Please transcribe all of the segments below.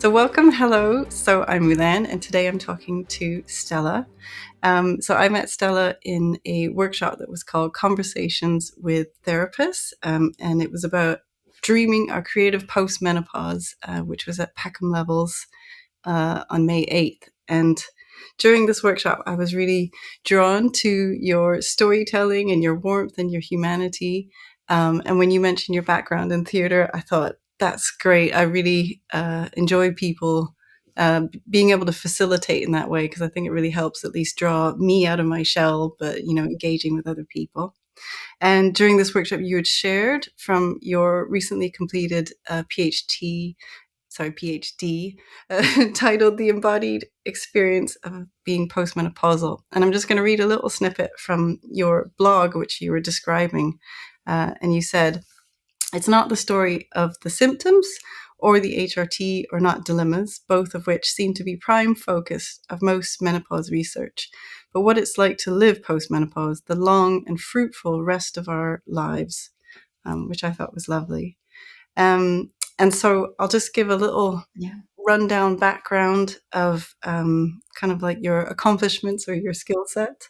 So welcome, hello. So I'm Mulan, and today I'm talking to Stella. So I met Stella in a workshop that was called Conversations with Therapists, and it was about dreaming our creative post-menopause, which was at Peckham Levels on May 8th. And during this workshop, I was really drawn to your storytelling and your warmth and your humanity. And when you mentioned your background in theater, I thought, that's great. I really enjoy people being able to facilitate in that way, because I think it really helps at least draw me out of my shell, but, engaging with other people. And during this workshop, you had shared from your recently completed PhD, titled The Embodied Experience of Being Postmenopausal. And I'm just going to read a little snippet from your blog, which you were describing. And you said, "It's not the story of the symptoms or the HRT, or not dilemmas, both of which seem to be prime focus of most menopause research, but what it's like to live postmenopause, the long and fruitful rest of our lives," which I thought was lovely. And so I'll just give a little rundown background of kind of like your accomplishments or your skill set.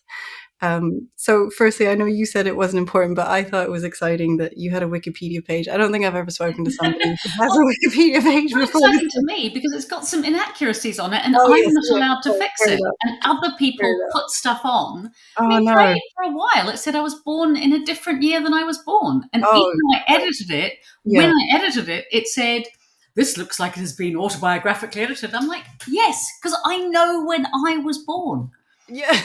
So firstly, I know you said it wasn't important, but I thought it was exciting that you had a Wikipedia page. I don't think I've ever spoken to somebody who has a Wikipedia page Well, before. exciting to me because it's got some inaccuracies on it, and Oh, I'm yes, not yeah, allowed to fix fair it. enough. And other Fair people enough. put stuff on. I Oh mean, no. for a while, it said I was born in a different year than I was born, and even Oh, though I right. edited it, when Yeah. I edited it, it said, "This looks like it has been autobiographically edited." I'm like, yes, because I know when I was born. Yeah.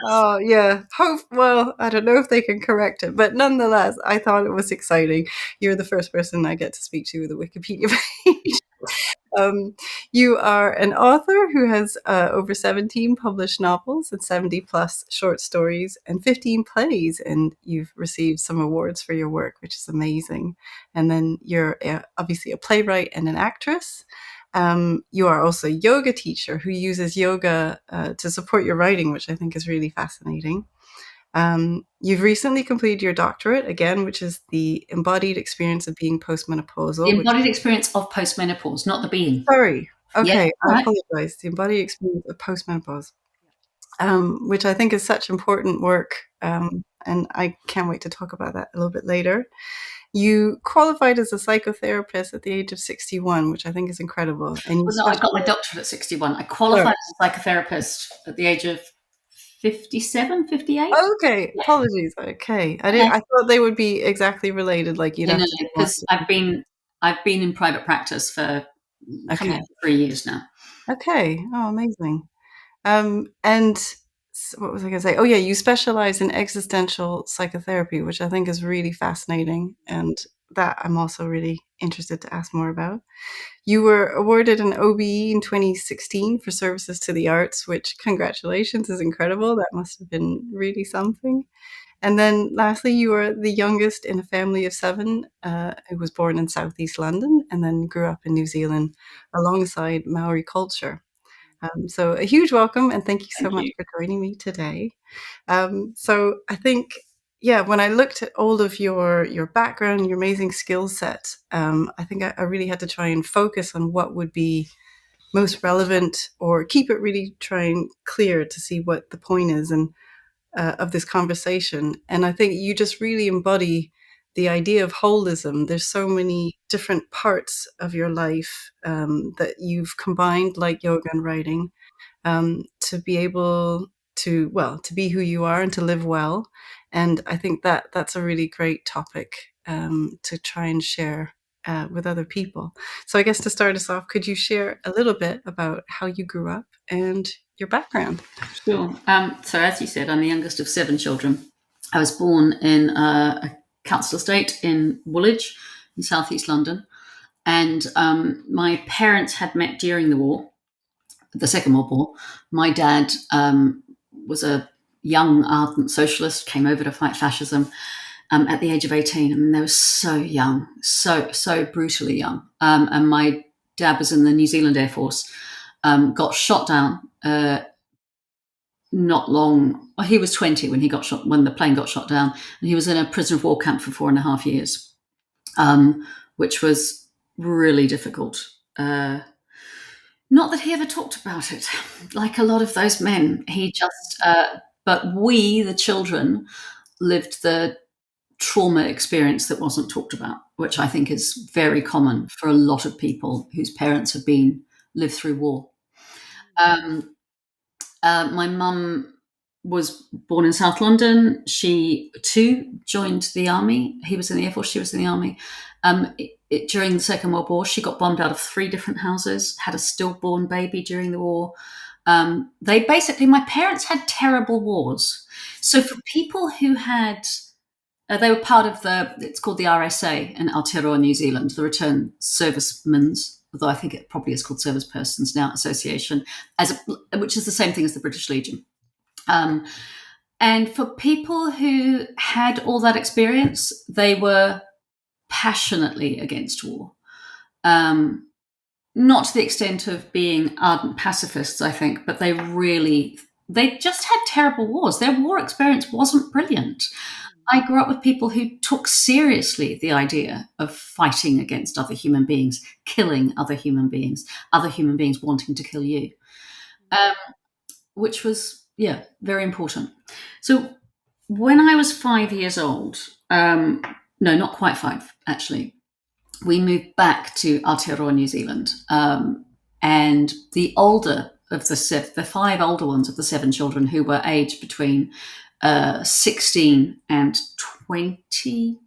Oh, yeah. Well, I don't know if they can correct it, but nonetheless, I thought it was exciting. You're the first person I get to speak to with a Wikipedia page. Um, you are an author who has over 17 published novels and 70 plus short stories and 15 plays, and you've received some awards for your work, which is amazing. And then you're obviously a playwright and an actress. You are also a yoga teacher who uses yoga to support your writing, which I think is really fascinating. You've recently completed your doctorate, again, which is the embodied experience of being The postmenopausal, which... embodied experience of postmenopause, not the being. Sorry. Yeah, Okay, all I right. apologize. The embodied experience of postmenopause, which I think is such important work, and I can't wait to talk about that a little bit later. You qualified as a psychotherapist at the age of 61, which I think is incredible. And you Well, no, I got my specialize... doctorate at 61. I Sorry. qualified as a psychotherapist at the age of 57, 58. Okay, Yeah. apologies. Okay, Okay. I thought they would be exactly related. Like you'd No, have no, to be more. because I've been in private practice for coming Okay. up to 3 years now. Okay. Oh, amazing. And what was I going to say? Oh, yeah, you specialize in existential psychotherapy, which I think is really fascinating, and that I'm also really interested to ask more about. You were awarded an OBE in 2016 for services to the arts, which, congratulations, is incredible. That must have been really something. And then lastly, you were the youngest in a family of seven who was born in Southeast London and then grew up in New Zealand alongside Maori culture. So a huge welcome, and thank you so Thank much you. for joining me today. So I think, yeah, when I looked at all of your background, your amazing skill set, I think I really had to try and focus on what would be most relevant, or keep it really trying clear to see what the point is and of this conversation. And I think you just really embody the idea of holism. There's so many different parts of your life that you've combined, like yoga and writing, to be able to, well, to be who you are and to live well. And I think that that's a really great topic to try and share with other people. So I guess to start us off, could you share a little bit about how you grew up and your background? Sure. So as you said, I'm the youngest of 7 children. I was born in a council estate in Woolwich in southeast London, and my parents had met during the war, the Second World War. My dad was a young, ardent socialist, came over to fight fascism at the age of 18. I mean, they were so young, so brutally young. And my dad was in the New Zealand Air Force, got shot down not long. Well, he was 20 when he got shot, when the plane got shot down, and he was in a prisoner of war camp for 4.5 years, which was really difficult. not that he ever talked about it, like a lot of those men. He just, but we, the children, lived the trauma experience that wasn't talked about, which I think is very common for a lot of people whose parents have been lived through war. Um, my mum was born in South London. She too joined the army. He was in the Air Force. She was in the army. During the Second World War, she got bombed out of 3 different houses. Had a stillborn baby during the war. They basically, my parents had terrible wars. So for people who had, they were part of it's called the RSA in Aotearoa, New Zealand, the Return Servicemen's, although I think it probably is called Service Persons now, Association, which is the same thing as the British Legion. And for people who had all that experience, they were passionately against war. Not to the extent of being ardent pacifists, I think, but they just had terrible wars. Their war experience wasn't brilliant. I grew up with people who took seriously the idea of fighting against other human beings, killing other human beings wanting to kill you, which was, very important. So when I was 5 years old, no, not quite 5, actually, we moved back to Aotearoa, New Zealand. And the older of the 5 older ones of the 7 children who were aged between 16 and 22,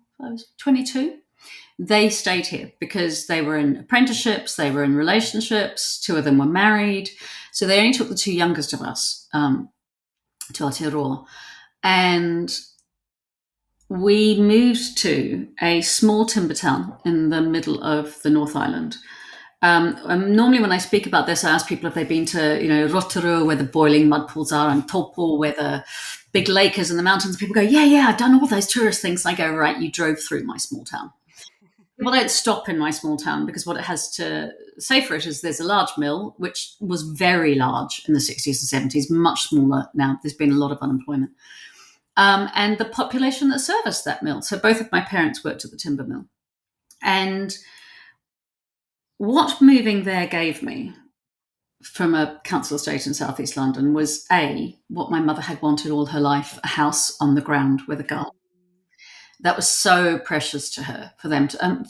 they stayed here because they were in apprenticeships, they were in relationships, 2 of them were married. So they only took the 2 youngest of us to Aotearoa. And we moved to a small timber town in the middle of the North Island. Normally when I speak about this, I ask people if they've been to, Rotorua, where the boiling mud pools are, and Taupo, where the big lake is in the mountains. People go, yeah, I've done all those tourist things. And I go, right, you drove through my small town. People don't stop in my small town because what it has to say for it is there's a large mill, which was very large in the 60s and 70s, much smaller now. There's been a lot of unemployment. And the population that serviced that mill. So both of my parents worked at the timber mill. And what moving there gave me from a council estate in southeast London was what my mother had wanted all her life, a house on the ground with a garden. That was so precious to her, for them to,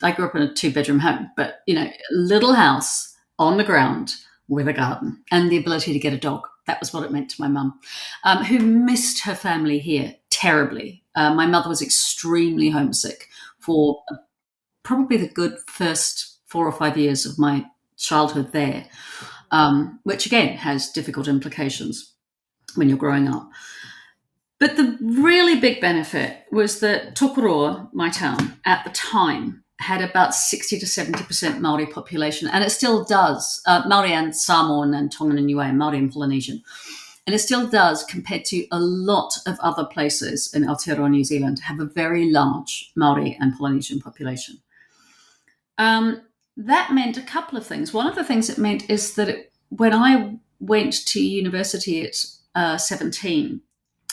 I grew up in a 2-bedroom home, but, a little house on the ground with a garden and the ability to get a dog. That was what it meant to my mum, who missed her family here terribly. My mother was extremely homesick for probably the good first 4 or 5 years of my childhood there, which again has difficult implications when you're growing up. But the really big benefit was that Tokoroa, my town, at the time had about 60 to 70% Māori population, and it still does. Māori and Samoan and Tongan and Niue, Māori and Polynesian. And it still does, compared to a lot of other places in Aotearoa, New Zealand, have a very large Māori and Polynesian population. That meant a couple of things. One of the things it meant is that when I went to university at 17,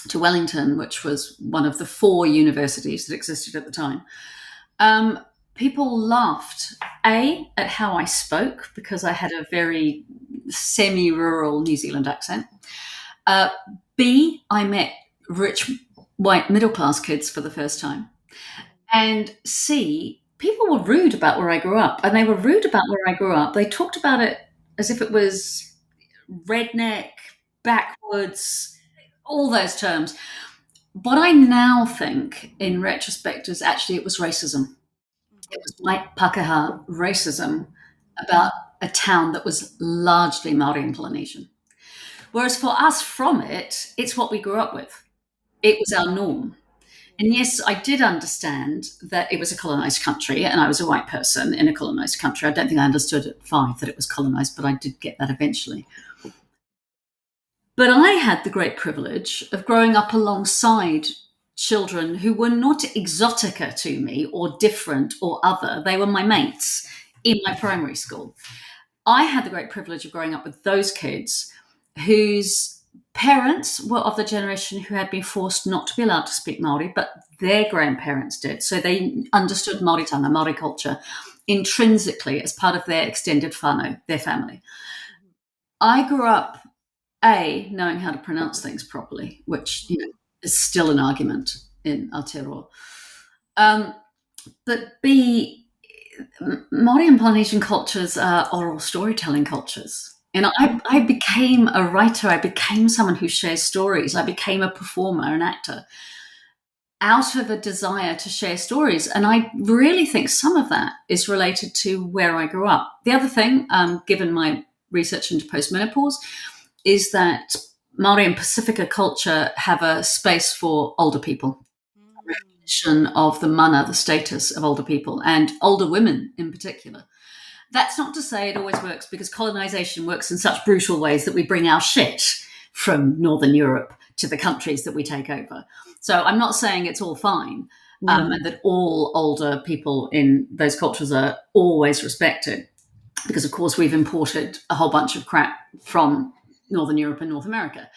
to Wellington, which was one of the 4 universities that existed at the time, people laughed, at how I spoke, because I had a very semi-rural New Zealand accent. B, I met rich, white, middle-class kids for the first time. And C, people were rude about where I grew up. And they were rude about where I grew up. They talked about it as if it was redneck, backwoods, all those terms. What I now think in retrospect is actually it was racism. It was white Pākehā racism about a town that was largely Māori and Polynesian. Whereas for us from it's what we grew up with. It was our norm. And yes, I did understand that it was a colonised country and I was a white person in a colonised country. I don't think I understood at 5 that it was colonised, but I did get that eventually. But I had the great privilege of growing up alongside children who were not exotica to me or different or other. They were my mates in my primary school. I had the great privilege of growing up with those kids whose parents were of the generation who had been forced not to be allowed to speak Māori, but their grandparents did. So they understood Māoritanga, Māori culture, intrinsically as part of their extended whānau, their family. I grew up, A, knowing how to pronounce things properly, which is still an argument in Aotearoa. But B, Māori and Polynesian cultures are oral storytelling cultures. And I became a writer. I became someone who shares stories. I became a performer, an actor, out of a desire to share stories. And I really think some of that is related to where I grew up. The other thing, given my research into postmenopause, is that Māori and Pacifica culture have a space for older people, of the mana, the status of older people, and older women in particular. That's not to say it always works, because colonization works in such brutal ways that we bring our shit from Northern Europe to the countries that we take over. So I'm not saying it's all fine, and that all older people in those cultures are always respected, because of course we've imported a whole bunch of crap from Northern Europe and North America.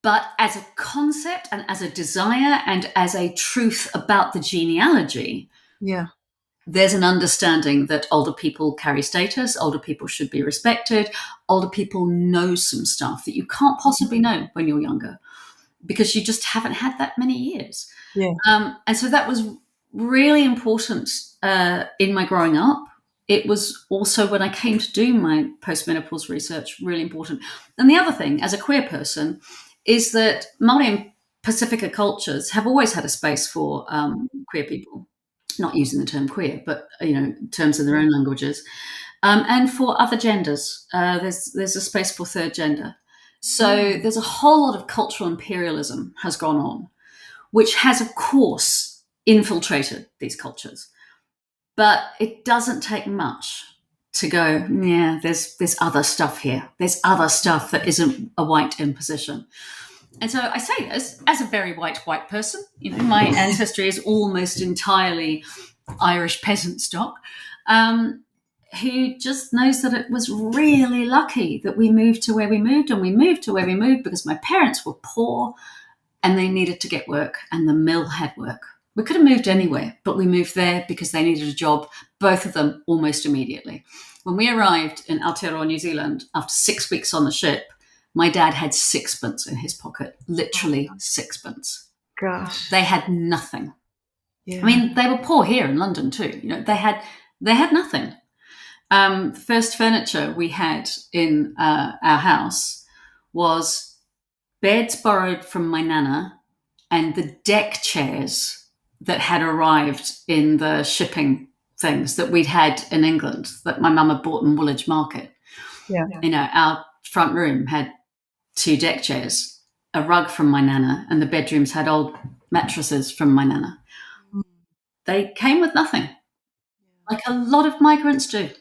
But as a concept and as a desire and as a truth about the genealogy, Yeah. there's an understanding that older people carry status, older people should be respected, older people know some stuff that you can't possibly know when you're younger, because you just haven't had that many years. Yeah. And so that was really important in my growing up. It was also, when I came to do my postmenopause research, really important. And the other thing, as a queer person, is that Māori and Pacifica cultures have always had a space for queer people, not using the term queer, but in terms of their own languages, and for other genders. There's a space for third gender. So there's a whole lot of cultural imperialism has gone on, which has, of course, infiltrated these cultures. But it doesn't take much to go, yeah, there's other stuff here. There's other stuff that isn't a white imposition. And so I say this as a very white person. My ancestry is almost entirely Irish peasant stock, who just knows that it was really lucky that we moved to where we moved, and we moved to where we moved because my parents were poor and they needed to get work, and the mill had work. We could have moved anywhere, but we moved there because they needed a job, both of them almost immediately. When we arrived in Aotearoa, New Zealand, after 6 weeks on the ship, my dad had sixpence in his pocket, literally sixpence. Gosh. They had nothing. Yeah. I mean, they were poor here in London too. They had nothing. The first furniture we had in our house was beds borrowed from my nana and the deck chairs that had arrived in the shipping things that we'd had in England, that my mum had bought in Woolwich Market. Yeah. Our front room had 2 deck chairs, a rug from my nana, and the bedrooms had old mattresses from my nana. They came with nothing, like a lot of migrants do.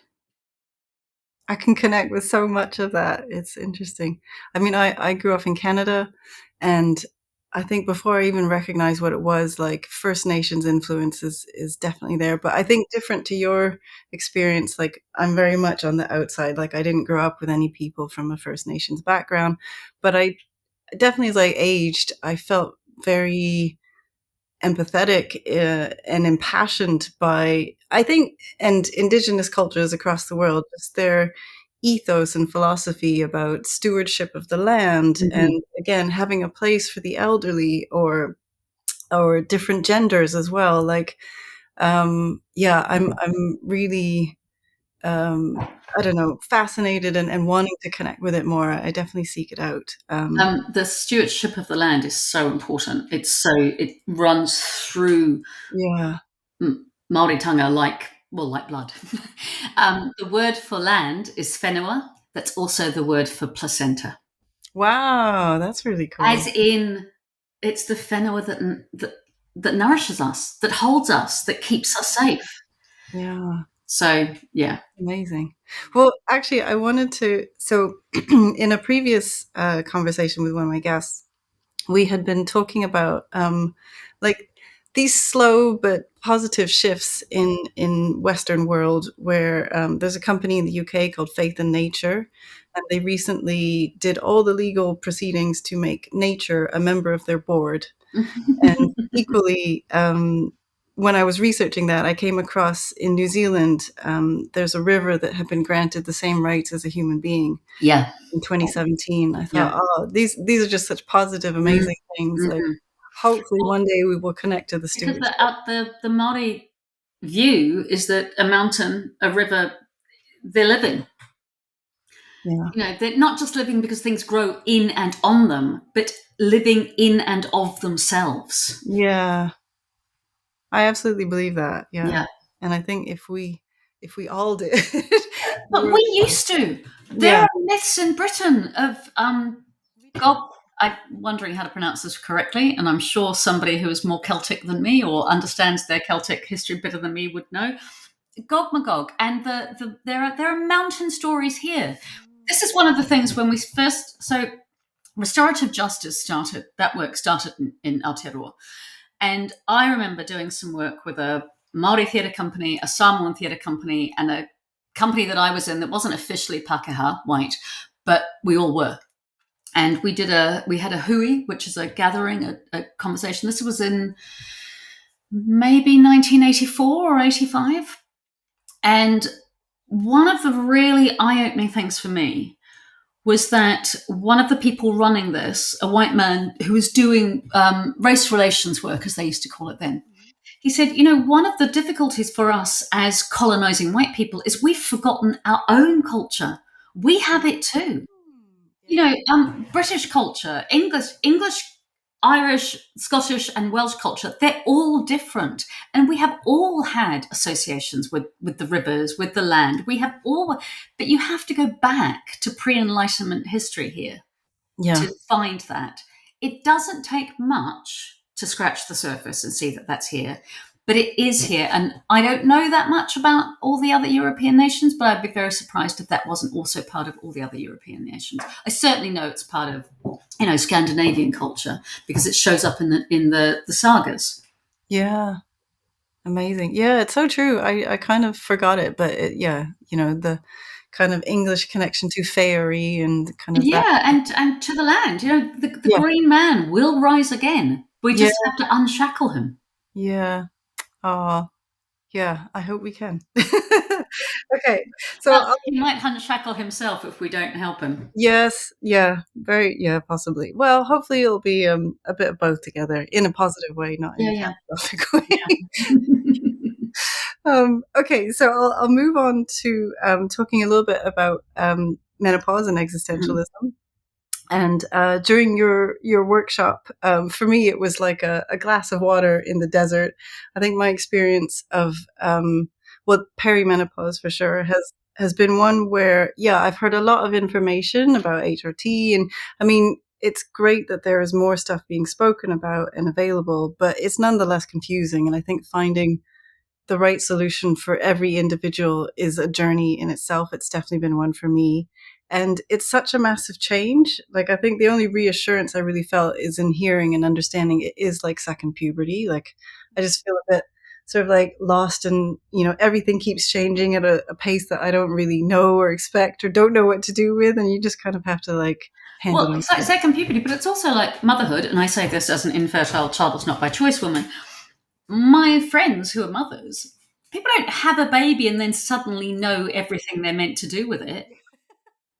I can connect with so much of that. It's interesting. I mean, I grew up in Canada, and I think before I even recognized what it was, like First Nations influence is definitely there. But I think different to your experience, like I'm very much on the outside. Like I didn't grow up with any people from a First Nations background, but I definitely, as I aged, I felt very empathetic and impassioned by, I think, and Indigenous cultures across the world, just their ethos and philosophy about stewardship of the land, and again having a place for the elderly or different genders as well. Like, I'm really I don't know, fascinated and wanting to connect with it more. I definitely seek it out. The stewardship of the land is so important. It runs through Yeah. Māoritanga like blood. The word for land is whenua. That's also the word for placenta. Wow, that's really cool. As in, it's the whenua that nourishes us, that holds us, that keeps us safe. Yeah. So, yeah. Amazing. Well, actually, I wanted to. So, in a previous conversation with one of my guests, we had been talking about like these slow but positive shifts in Western world, where there's a company in the UK called Faith and Nature, and they recently did all the legal proceedings to make nature a member of their board. And equally, when I was researching that, I came across in New Zealand, there's a river that had been granted the same rights as a human being Yeah, in 2017. I thought, yeah. oh, these are just such positive, Mm, amazing things. Like, mhm. hopefully Well, one day we will connect to the because stewardship. the Māori view is that a mountain, a river, they're living. Yeah. They're not just living because things grow in and on them, but living in and of themselves. Yeah. I absolutely believe that. Yeah. Yeah. And I think if we all did, But we're, we used to. There yeah. are myths in Britain of God. I'm wondering how to pronounce this correctly, and I'm sure somebody who is more Celtic than me or understands their Celtic history better than me would know. Gog Magog, and there are mountain stories here. This is one of the things when we first restorative justice started. That work started in Aotearoa, and I remember doing some work with a Māori theatre company, a Samoan theatre company, and a company that I was in that wasn't officially Pākehā white, but we all were. And we had a hui, which is a gathering, a conversation. This was in maybe 1984 or 85. And one of the really eye-opening things for me was that one of the people running this, a white man who was doing race relations work, as they used to call it then, he said, one of the difficulties for us as colonizing white people is we've forgotten our own culture. We have it too. Yeah. British culture, English, Irish, Scottish, and Welsh culture, they're all different. And we have all had associations with the rivers, with the land. We have all, but you have to go back to pre Enlightenment history here Yeah. to find that. It doesn't take much to scratch the surface and see that that's here, but it is here. And I don't know that much about all the other European nations, but I'd be very surprised if that wasn't also part of all the other European nations. I certainly know it's part of, Scandinavian culture because it shows up in the sagas. Yeah. Amazing. Yeah, it's so true. I kind of forgot it, but yeah, the kind of English connection to fairy and kind of that. Yeah, and to the land, the Yeah. green man will rise again. We Yeah. just have to unshackle him. Yeah. Oh, yeah. I hope we can. Okay. So Well, he might unshackle himself if we don't help him. yes, yeah, very, yeah, possibly. Well, hopefully it'll be a bit of both together in a positive way, not in Yeah, a yeah, catastrophic way. yeah. Okay, so I'll move on to talking a little bit about menopause and Mhm. existentialism. And during your workshop, for me, it was like a glass of water in the desert. I think my experience of well, perimenopause for sure has been one where, yeah, I've heard a lot of information about HRT, and I mean, it's great that there is more stuff being spoken about and available, but it's nonetheless confusing. And I think finding the right solution for every individual is a journey in itself. It's definitely been one for me. And it's such a massive change. Like, I think the only reassurance I really felt is in hearing and understanding it is like second puberty. Like, I just feel a bit sort of like lost and, everything keeps changing at a pace that I don't really know or expect or don't know what to do with. And you just kind of have to like hand it Well, it's like over. second puberty, but it's also like motherhood. And I say this as an infertile, childless, not by choice woman. My friends who are mothers, people don't have a baby and then suddenly know everything they're meant to do with it.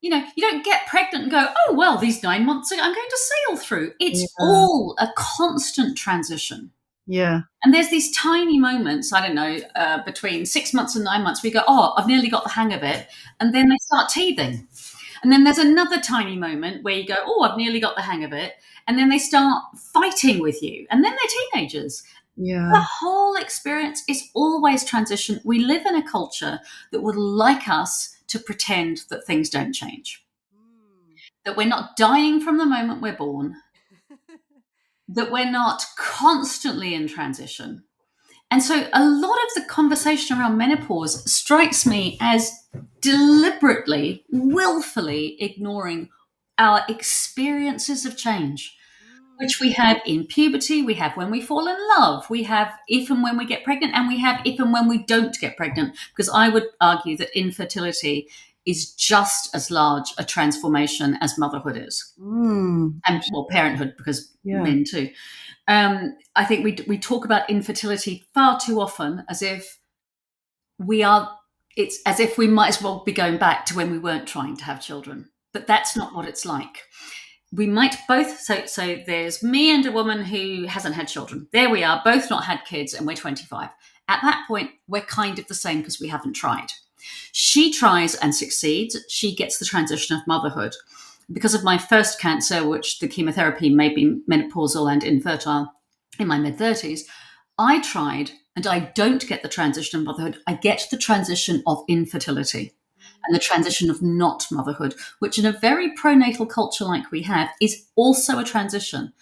You don't get pregnant and go, oh, well, these 9 months I'm going to sail through. It's Yeah. all a constant transition. Yeah. And there's these tiny moments, I don't know, between 6 months and 9 months, where you go, oh, I've nearly got the hang of it. And then they start teething. And then there's another tiny moment where you go, oh, I've nearly got the hang of it. And then they start fighting with you. And then they're teenagers. The Yeah. whole experience is always transition. We live in a culture that would like us to pretend that things don't change, that we're not dying from the moment we're born, that we're not constantly in transition. And so a lot of the conversation around menopause strikes me as deliberately, willfully ignoring our experiences of change, which we have in puberty, we have when we fall in love, we have if and when we get pregnant, and we have if and when we don't get pregnant. Because I would argue that infertility is just as large a transformation as motherhood is, I'm and sure. well, parenthood, because Yeah. men too. I think we talk about infertility far too often as if we are. It's as if we might as well be going back to when we weren't trying to have children, but that's not what it's like. We might both, so there's me and a woman who hasn't had children. There we are, both not had kids, and we're 25. At that point, we're kind of the same because we haven't tried. She tries and succeeds. She gets the transition of motherhood. Because of my first cancer, which the chemotherapy made me menopausal and infertile in my mid 30s, I tried and I don't get the transition of motherhood. I get the transition of infertility and the transition of not motherhood, which in a very pronatal culture like we have is also a transition.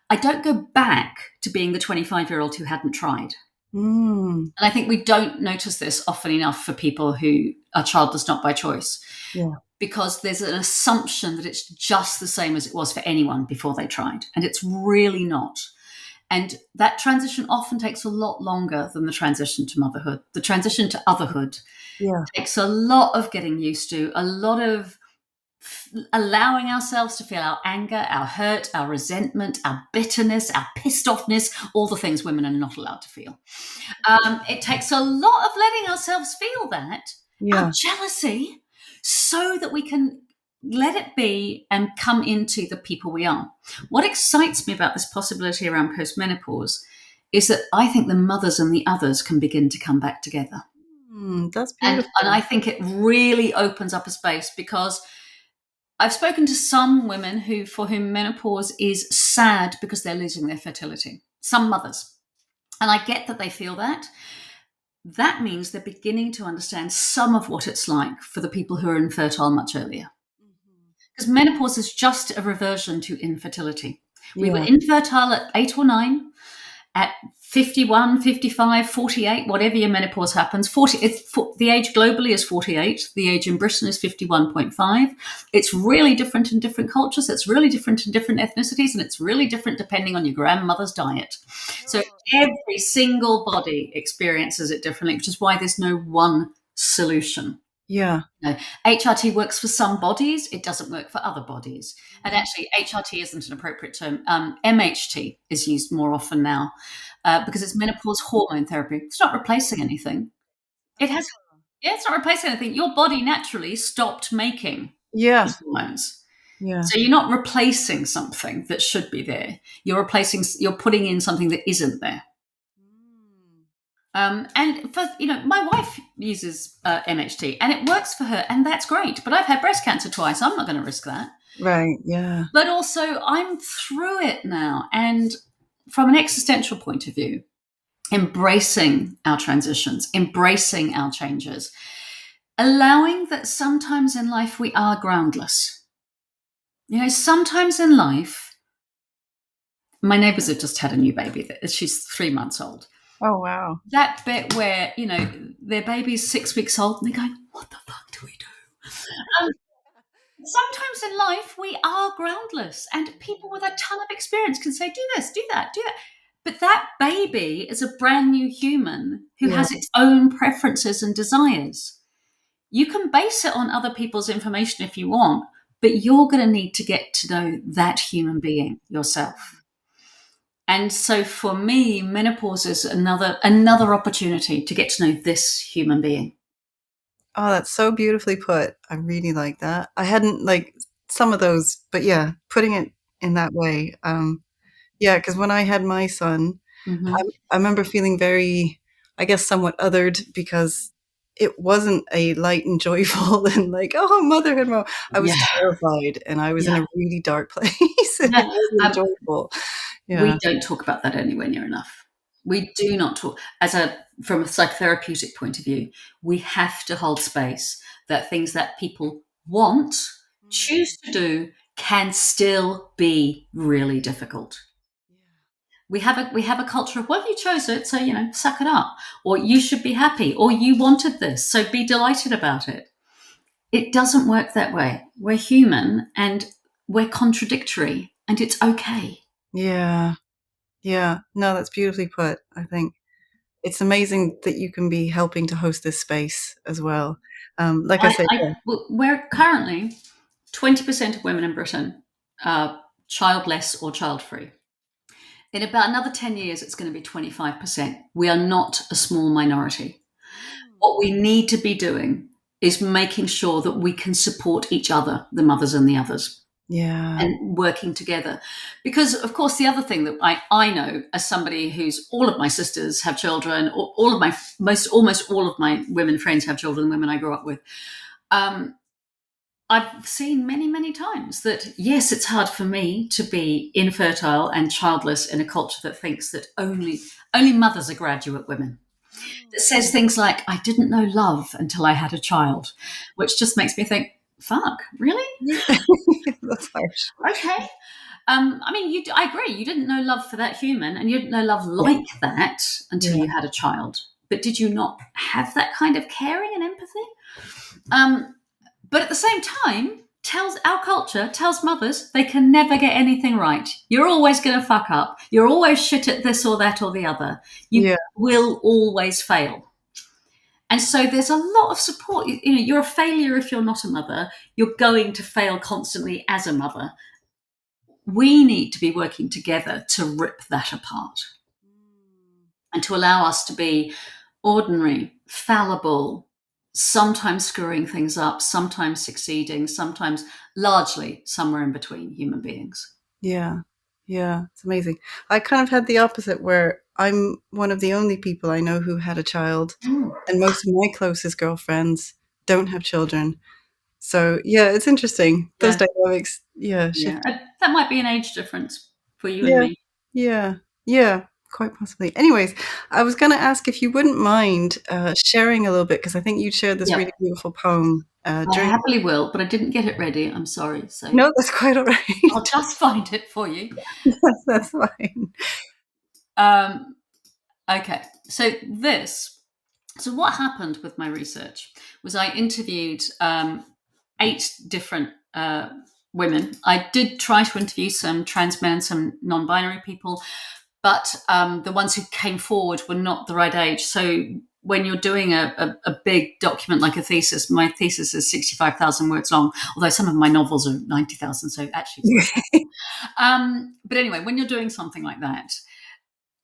I don't go back to being the 25-year-old who hadn't tried. Mm, And I think we don't notice this often enough for people who are childless not by choice, yeah. because there's an assumption that it's just the same as it was for anyone before they tried. And it's really not. And that transition often takes a lot longer than the transition to motherhood. The transition to otherhood Yeah. takes a lot of getting used to, a lot of allowing ourselves to feel our anger, our hurt, our resentment, our bitterness, our pissed offness, all the things women are not allowed to feel. It takes a lot of letting ourselves feel that, our Yeah. jealousy, so that we can let it be and come into the people we are. What excites me about this possibility around postmenopause is that I think the mothers and the others can begin to come back together. That's And beautiful. I think it really opens up a space, because I've spoken to some women who, for whom menopause is sad because they're losing their fertility. Some mothers. And I get that they feel that. That means they're beginning to understand some of what it's like for the people who are infertile much earlier. Because menopause is just a reversion to infertility. We were Yeah. infertile at 8 or 9, at 51, 55, 48, whatever your menopause happens. 40, the age globally is 48. The age in Britain is 51.5. It's really different in different cultures. It's really different in different ethnicities. And it's really different depending on your grandmother's diet. So Oh, every single body experiences it differently, which is why there's no one solution. yeah. No, HRT works for some bodies, it doesn't work for other bodies. And actually, HRT isn't an appropriate term. MHT is used more often now, because it's menopause hormone therapy. It's not replacing anything. It has, yeah, it's not replacing anything. Your body naturally stopped making Yeah. those hormones. Yeah. So you're not replacing something that should be there. You're putting in something that isn't there. And for my wife uses MHT, and it works for her, and that's great. But I've had breast cancer twice. I'm not going to risk that. Right. Yeah. But also, I'm through it now, and from an existential point of view, embracing our transitions, embracing our changes, allowing that sometimes in life we are groundless. Sometimes in life, my neighbours have just had a new baby. She's 3 months old. Oh, wow. That bit where their baby's 6 weeks old and they're going, what the fuck do we do? um, Sometimes in life we are groundless, and people with a ton of experience can say, do this, do that, do that. But that baby is a brand new human who Yeah. has its own preferences and desires. You can base it on other people's information if you want, but you're going to need to get to know that human being yourself. And so for me, menopause is another opportunity to get to know this human being. Oh, that's so beautifully put. I really like that. I hadn't like some of those, but yeah, putting it in that way. Yeah, because when I had my son, I, Hmm. I remember feeling very, I guess, somewhat othered because it wasn't a light and joyful and like, oh, motherhood. I was Yeah, terrified and I was in yeah, a really dark place and it yeah. wasn't enjoyable. We Yeah. don't talk about that anywhere near enough. We do not talk from a psychotherapeutic point of view. We have to hold space that things that people want, choose to do, can still be really difficult. We have a culture of, well, you chose it, so suck it up, or you should be happy, or you wanted this, so be delighted about it. It doesn't work that way. We're human and we're contradictory, and it's okay. Yeah. Yeah. No, that's beautifully put, I think. it's amazing that you can be helping to host this space as well. Like I said, yeah. We're currently 20% of women in Britain are childless or child free. In about another 10 years, it's going to be 25%. We are not a small minority. What we need to be doing is making sure that we can support each other, the mothers and the others, Yeah. and working together. Because, of course, the other thing that I know as somebody who's all of my sisters have children, all of my, almost all of my women friends have children, women I grew up with. I've seen many, many times that, yes, it's hard for me to be infertile and childless in a culture that thinks that only mothers are graduate women. That says things like, I didn't know love until I had a child, which just makes me think, fuck, really? Yeah. That's harsh. Okay. I mean, I agree. You didn't know love for that human, and you didn't know love Yeah. like that until Yeah. you had a child. But did you not have that kind of caring and empathy? But at the same time, our culture tells mothers they can never get anything right. You're always going to fuck up. You're always shit at this or that or the other. You Yeah. will always fail. And so there's a lot of support. You're a failure if you're not a mother. You're going to fail constantly as a mother. We need to be working together to rip that apart and to allow us to be ordinary, fallible, sometimes screwing things up, sometimes succeeding, sometimes largely somewhere in between human beings. Yeah. Yeah. It's amazing. I kind of had the opposite where I'm one of the only people I know who had a child, Mm. and most of my closest girlfriends don't have children. So yeah, it's interesting. Those Yeah, dynamics, yeah, yeah. shift. That might be an age difference for you and Yeah. me. Yeah. Yeah. Quite possibly. Anyways, I was going to ask if you wouldn't mind sharing a little bit, because I think you shared this really Yep, beautiful poem I during. happily will, but I didn't get it ready. I'm sorry. So No, that's quite all I'll right. just find it for you. That's fine. Um, okay. So what happened with my research was I interviewed 8 different women. I did try to interview some trans men, some non-binary people, but the ones who came forward were not the right age. So when you're doing a big document like a thesis, my thesis is 65,000 words long, although some of my novels are 90,000, so actually it's less. But anyway, when you're doing something like that,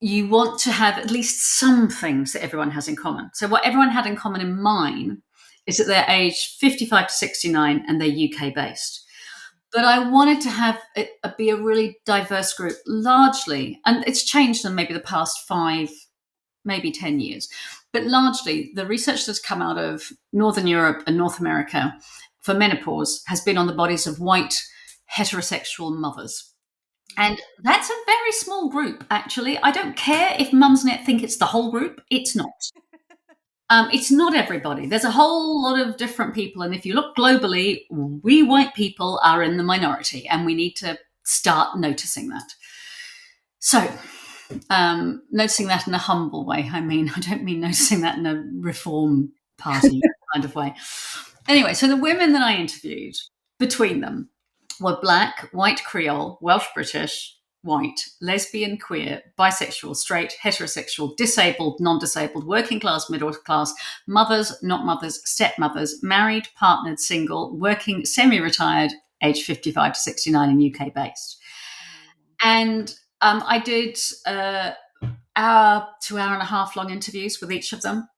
you want to have at least some things that everyone has in common. So what everyone had in common in mine is that they're aged 55 to 69 and they're UK based. But I wanted to have it be a really diverse group, largely, and it's changed in maybe the past 5, maybe 10 years. But largely, the research that's come out of Northern Europe and North America for menopause has been on the bodies of white heterosexual mothers. And that's a very small group, actually. I don't care if Mumsnet think it's the whole group. It's not. It's not everybody. There's a whole lot of different people. And if you look globally, we white people are in the minority, and we need to start noticing that. So, noticing that in a humble way. I don't mean noticing that in a reform party kind of way. Anyway, so the women that I interviewed, between them, were Black, white Creole, Welsh British, white, lesbian, queer, bisexual, straight, heterosexual, disabled, non-disabled, working class, middle class, mothers, not mothers, stepmothers, married, partnered, single, working, semi-retired, age 55 to 69 and UK based. And I did hour to hour and a half long interviews with each of them.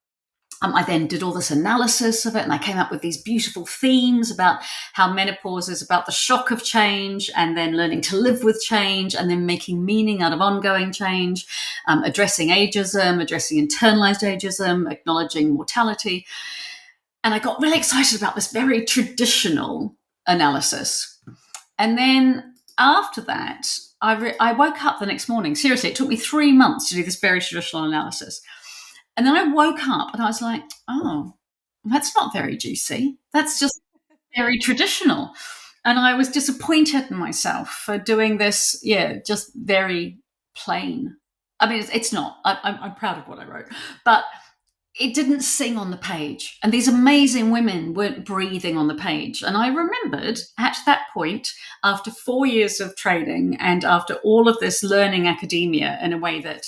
I then did all this analysis of it, and I came up with these beautiful themes about how menopause is about the shock of change, and then learning to live with change, and then making meaning out of ongoing change, addressing ageism, addressing internalized ageism, acknowledging mortality. And I got really excited about this very traditional analysis. And then after that, I woke up the next morning. Seriously, it took me 3 months to do this very traditional analysis. And then I woke up and I was like, oh, that's not very juicy. That's just very traditional. And I was disappointed in myself for doing this, just very plain. I mean, it's not. I'm proud of what I wrote. But it didn't sing on the page. And these amazing women weren't breathing on the page. And I remembered at that point, after 4 years of training and after all of this learning academia in a way that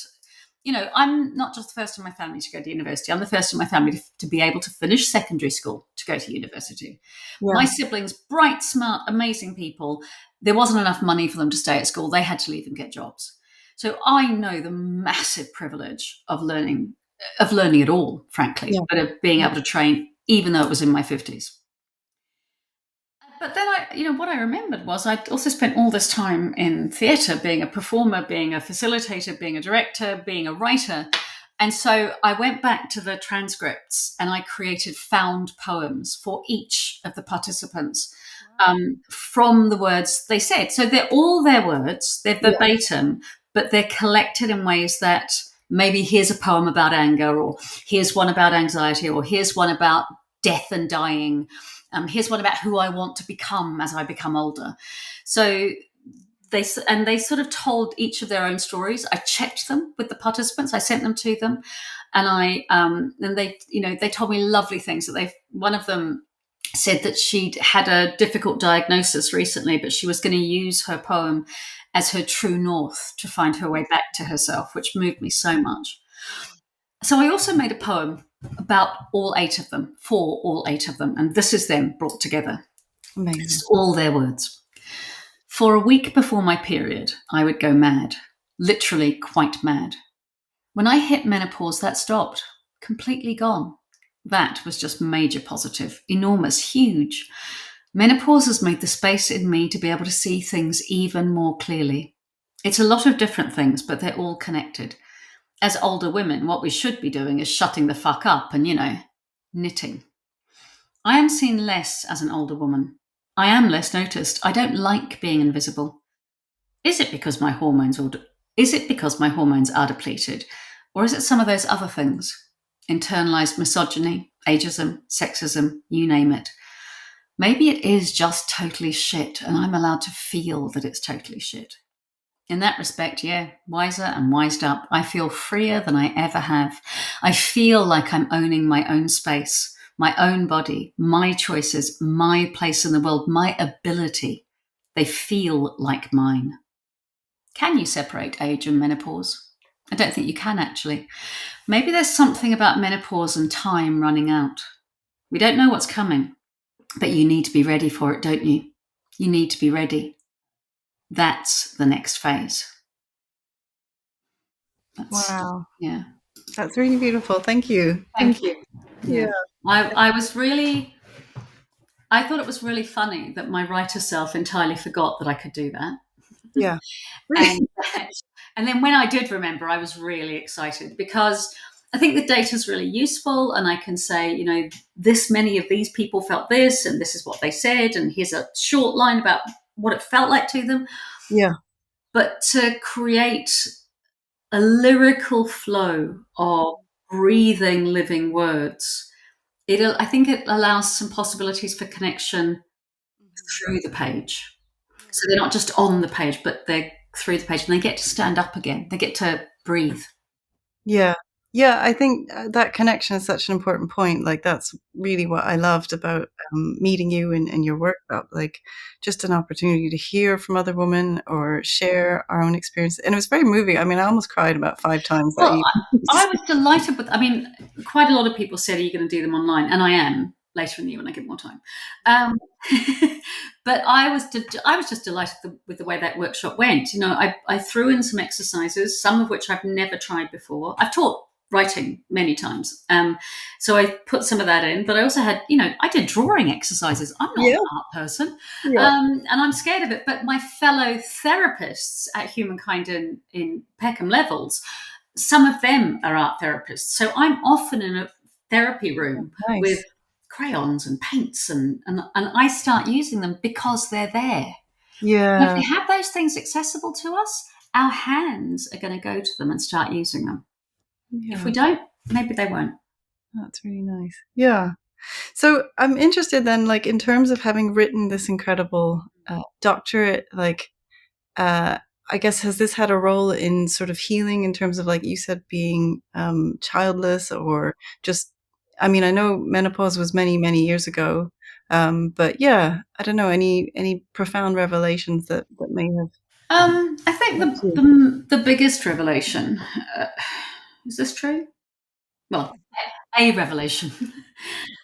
I'm not just the first in my family to go to university. I'm the first in my family to be able to finish secondary school to go to university. My Yeah. siblings, bright, smart, amazing people, there wasn't enough money for them to stay at school. They had to leave and get jobs. So I know the massive privilege of learning it all, frankly, Yeah. but of being able to train, even though it was in my 50s. But then what I remembered was I'd also spent all this time in theatre, being a performer, being a facilitator, being a director, being a writer. And so I went back to the transcripts and I created found poems for each of the participants from the words they said. So they're all their words, they're Yeah. verbatim, but they're collected in ways that maybe here's a poem about anger, or here's one about anxiety, or here's one about death and dying. Here's one about who I want to become as I become older. So they sort of told each of their own stories. I checked them with the participants. I sent them to them, and they told me lovely things. One of them said that she'd had a difficult diagnosis recently, but she was going to use her poem as her true north to find her way back to herself, which moved me so much. So I also made a poem about all eight of them, for all eight of them, and this is them brought together. Amazing. It's all their words. For a week before my period, I would go mad, literally quite mad. When I hit menopause, that stopped, completely gone. That was just major positive, enormous, huge. Menopause has made the space in me to be able to see things even more clearly. It's a lot of different things, but they're all connected. As older women, what we should be doing is shutting the fuck up and, knitting. I am seen less as an older woman. I am less noticed. I don't like being invisible. Is it because my hormones are depleted? Or is it some of those other things? Internalized misogyny, ageism, sexism, you name it. Maybe it is just totally shit, and I'm allowed to feel that it's totally shit. In that respect, yeah, wiser and wised up. I feel freer than I ever have. I feel like I'm owning my own space, my own body, my choices, my place in the world, my ability. They feel like mine. Can you separate age and menopause? I don't think you can, actually. Maybe there's something about menopause and time running out. We don't know what's coming, but you need to be ready for it, don't you? You need to be ready. That's the next phase. Wow. Yeah. That's really beautiful. Thank you. Thank you. Yeah. Yeah. I thought it was really funny that my writer self entirely forgot that I could do that. Yeah. And and then when I did remember, I was really excited because I think the data is really useful, and I can say, this many of these people felt this, and this is what they said, and here's a short line about what it felt like to them. Yeah. But to create a lyrical flow of breathing, living words, I think it allows some possibilities for connection through the page. So they're not just on the page, but they're through the page, and they get to stand up again. They get to breathe. Yeah. Yeah, I think that connection is such an important point. Like, that's really what I loved about meeting you in your workshop. Like, just an opportunity to hear from other women or share our own experience. And it was very moving. I mean, I almost cried about 5 times that Well, evening. I was delighted with. I mean, quite a lot of people said, "Are you going to do them online?" And I am later in the year when I get more time. Um, but I was just delighted with the way that workshop went. I threw in some exercises, some of which I've never tried before. I've taught writing many times, so I put some of that in. But I also had, I did drawing exercises. I'm not Yeah. an art person, Yeah. and I'm scared of it. But my fellow therapists at Humankind in Peckham Levels, some of them are art therapists. So I'm often in a therapy room with Nice. crayons and paints, and I start using them because they're there. And if Yeah. we have those things accessible to us, our hands are going to go to them and start using them. If we Yeah. don't, maybe they won't. That's really nice. Yeah. So I'm interested then, like, in terms of having written this incredible doctorate, like, uh, I guess, has this had a role in sort of healing in terms of, like you said, being childless, or just, I mean, I know menopause was many, many years ago. But yeah, I don't know, any profound revelations that may have I think helped you? the biggest revelation. Is this true? Well, a revelation.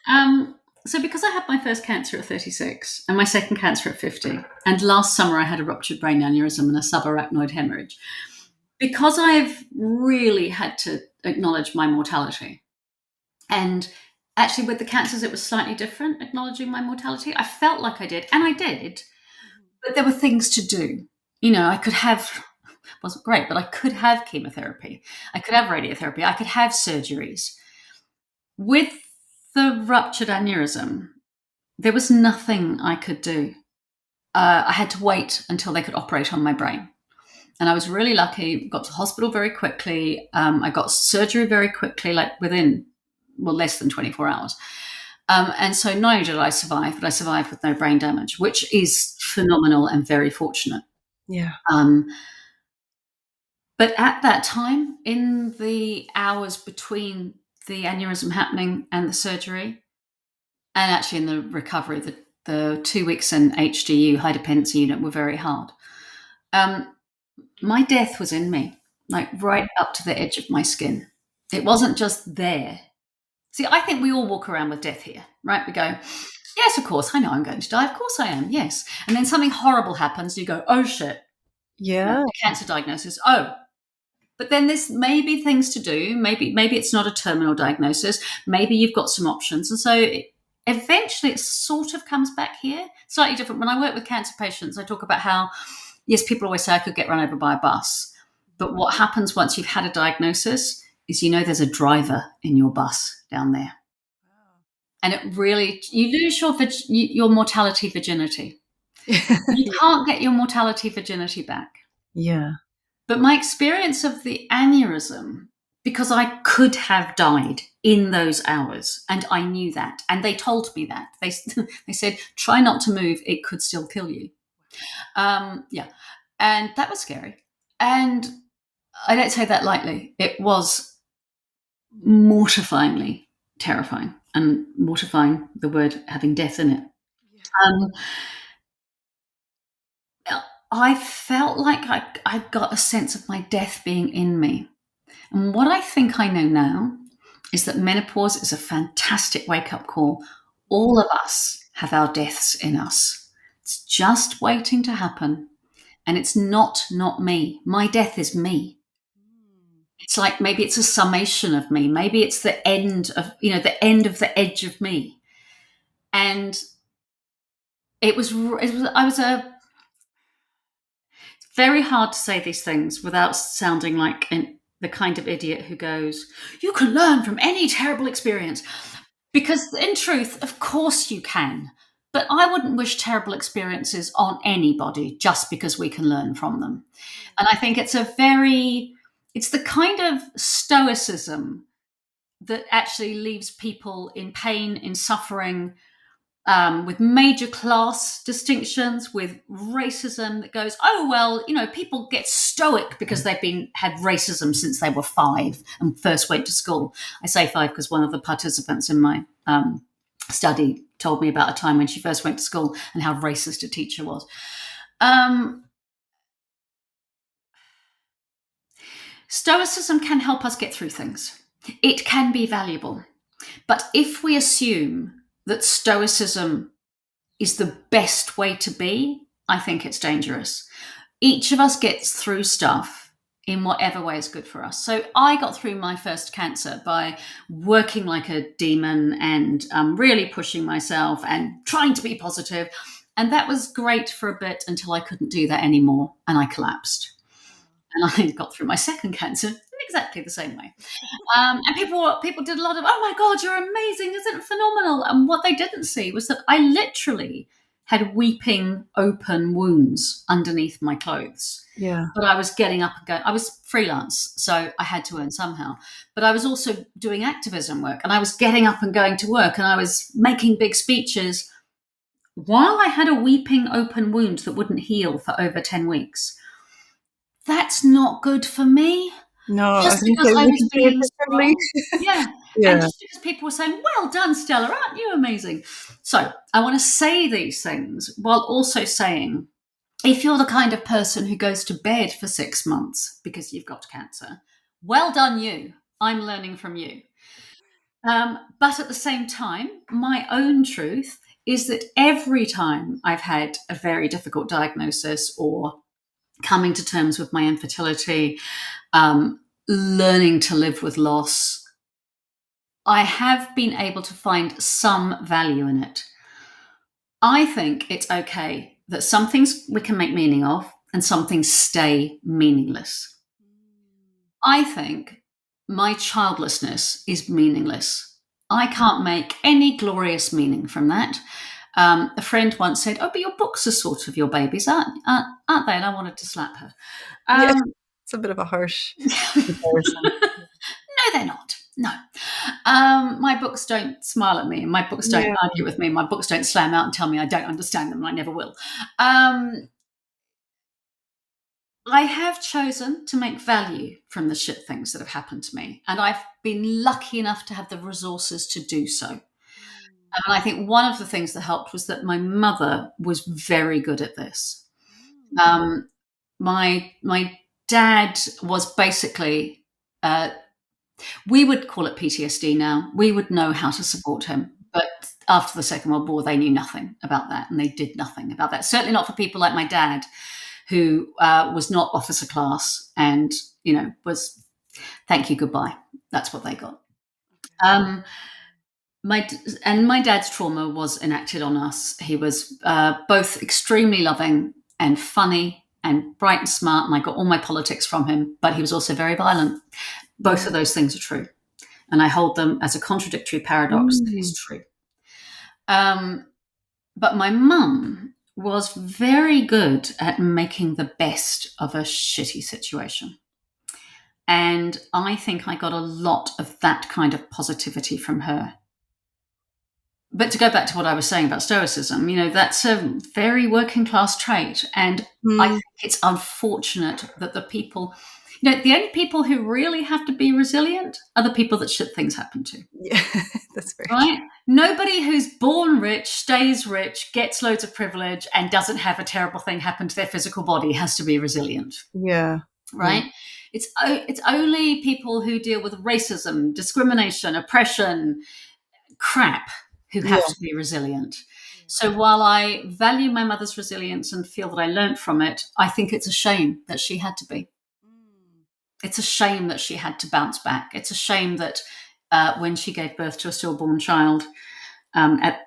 um, so because I had my first cancer at 36 and my second cancer at 50, and last summer I had a ruptured brain aneurysm and a subarachnoid hemorrhage, because I've really had to acknowledge my mortality, and actually with the cancers it was slightly different, acknowledging my mortality. I felt like I did, and I did, but there were things to do. I could have, wasn't great, but I could have chemotherapy, I could have radiotherapy, I could have surgeries. With the ruptured aneurysm, there was nothing I could do. I had to wait until they could operate on my brain. And I was really lucky, got to the hospital very quickly. I got surgery very quickly, like within, less than 24 hours. And so not only did I survive, but I survived with no brain damage, which is phenomenal and very fortunate. Yeah. But at that time, in the hours between the aneurysm happening and the surgery, and actually in the recovery, the 2 weeks in HDU, high dependency unit, were very hard. My death was in me, like right up to the edge of my skin. It wasn't just there. See, I think we all walk around with death here, right? We go, yes, of course, I know I'm going to die. Of course I am, yes. And then something horrible happens. You go, oh shit. Yeah. A cancer diagnosis. Oh, but then there's maybe things to do. Maybe it's not a terminal diagnosis. Maybe you've got some options. And so eventually it sort of comes back here. Slightly different. When I work with cancer patients, I talk about how, yes, people always say I could get run over by a bus. But what happens once you've had a diagnosis is there's a driver in your bus down there. And it really, you lose your mortality virginity. You can't get your mortality virginity back. Yeah. But my experience of the aneurysm, because I could have died in those hours, and I knew that, and they told me that. They said, try not to move, it could still kill you. Yeah. And that was scary. And I don't say that lightly. It was mortifyingly terrifying, and mortifying, the word having death in it. Um, I felt like I got a sense of my death being in me. And what I think I know now is that menopause is a fantastic wake-up call. All of us have our deaths in us. It's just waiting to happen. And it's not me. My death is me. It's like maybe it's a summation of me. Maybe it's the end of, the end of the edge of me. And I was very hard to say these things without sounding like the kind of idiot who goes, you can learn from any terrible experience. Because in truth, of course you can. But I wouldn't wish terrible experiences on anybody just because we can learn from them. And I think it's the kind of stoicism that actually leaves people in pain, in suffering, with major class distinctions, with racism that goes, oh, well, people get stoic because they've had racism since they were 5 and first went to school. I say 5 because one of the participants in my study told me about a time when she first went to school and how racist a teacher was. Stoicism can help us get through things. It can be valuable. But if we assume that stoicism is the best way to be, I think it's dangerous. Each of us gets through stuff in whatever way is good for us. So I got through my first cancer by working like a demon and really pushing myself and trying to be positive. And that was great for a bit until I couldn't do that anymore and I collapsed. And I got through my second cancer in exactly the same way. And people did a lot of, oh my God, you're amazing, isn't it phenomenal? And what they didn't see was that I literally had weeping open wounds underneath my clothes. Yeah. But I was getting up and going, I was freelance, so I had to earn somehow. But I was also doing activism work, and I was getting up and going to work, and I was making big speeches while I had a weeping open wound that wouldn't heal for over 10 weeks. That's not good for me. No, Just because I was being strong. Yeah. Yeah. And just because people were saying, well done, Stella, aren't you amazing? So I want to say these things while also saying, if you're the kind of person who goes to bed for 6 months because you've got cancer, well done you. I'm learning from you. But at the same time, my own truth is that every time I've had a very difficult diagnosis or coming to terms with my infertility, learning to live with loss, I have been able to find some value in it. I think it's okay that some things we can make meaning of and some things stay meaningless. I think my childlessness is meaningless. I can't make any glorious meaning from that. A friend once said, "Oh, but your books are sort of your babies, aren't they?" And I wanted to slap her. Yeah, Um, it's a bit of a harsh comparison. no, they're not. No. My books don't smile at me, and my books don't Yeah. argue with me. My books don't slam out and tell me I don't understand them, and I never will. Um, I have chosen to make value from the shit things that have happened to me, and I've been lucky enough to have the resources to do so. And I think one of the things that helped was that my mother was very good at this. Um, my dad was basically, we would call it PTSD now. We would know how to support him, but after the Second World War, they knew nothing about that, and they did nothing about that. Certainly not for people like my dad, who was not officer class, and was thank you, goodbye. That's what they got. Um, my dad's trauma was enacted on us. He was both extremely loving and funny and bright and smart, and I got all my politics from him. But he was also very violent. Both of those things are true, and I hold them as a contradictory paradox that is Mm. true. Um, but my mum was very good at making the best of a shitty situation. And I think I got a lot of that kind of positivity from her. But to go back to what I was saying about stoicism, that's a very working class trait. And I Mm. think it's unfortunate that the only people who really have to be resilient are the people that shit things happen to. Yeah, that's very true. Right? Nobody who's born rich, stays rich, gets loads of privilege, and doesn't have a terrible thing happen to their physical body has to be resilient. Yeah. Yeah. Right? It's only people who deal with racism, discrimination, oppression, crap who have Yeah. to be resilient. So while I value my mother's resilience and feel that I learned from it, I think it's a shame that she had to be. It's a shame that she had to bounce back. It's a shame that when she gave birth to a stillborn child,